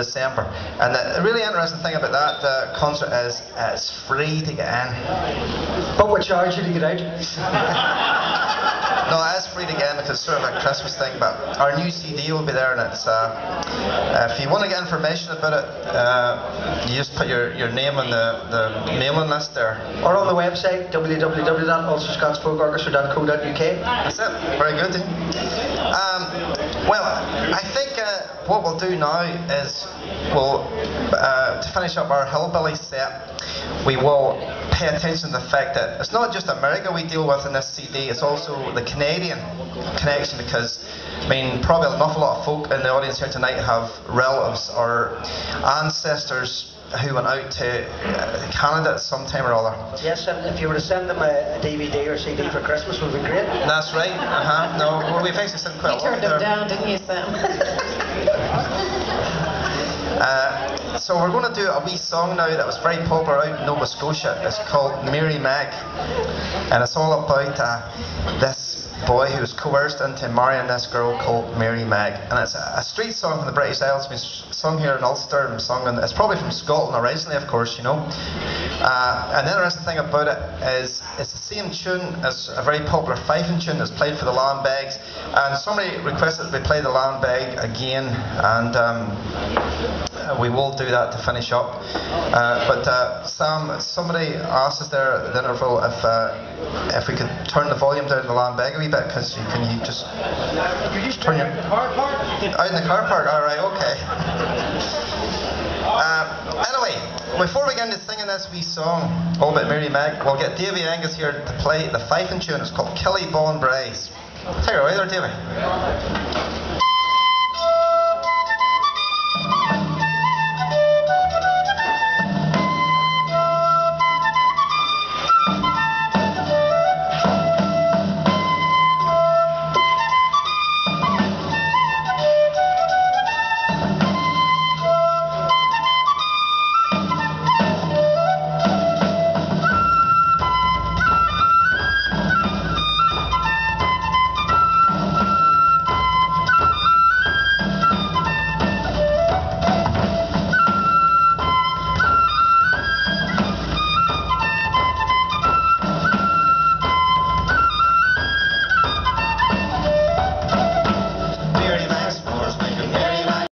December. And the really interesting thing about that concert is it's free to get in. But we charge you to get out. No, it is free to get in because it's sort of a Christmas thing, but our new CD will be there, and it's if you want to get information about it, you just put your name on the mailing list there. Or on the website www.ulsterscotsfolkorchestra.co.uk. That's it. Very good. Well, I think what we'll do now is we'll to finish up our hillbilly set, we will pay attention to the fact that it's not just America we deal with in this CD, it's also the Canadian connection, because I mean probably an awful lot of folk in the audience here tonight have relatives or ancestors who went out to Canada at some time or other. Yes, and if you were to send them a DVD or CD for Christmas, would be great. That's right. No, well, we've actually sent quite a lot. You turned them down, didn't you, Sam? So we're going to do a wee song now that was very popular out in Nova Scotia. It's called Mary Mag, and it's all about this boy who was coerced into marrying this girl called Mary Mag. And it's a street song from the British Isles. It's been sung here in Ulster and sung in, it's probably from Scotland originally, of course, you know. And the interesting thing about it is it's the same tune as a very popular fifing tune that's played for the Lambegs. And somebody requested that we play the Lambeg again, and we will do that to finish up. But Sam, somebody asked us there at the interval if we could turn the volume down in the Lambeg a wee bit, because you just turn your... Out in the car park? Alright, okay. Anyway, before we get into singing this wee song all about Mary Mag, we'll get Davy Angus here to play the fifing tune. It's called Killy Bon Braes. Take it away there, Davy.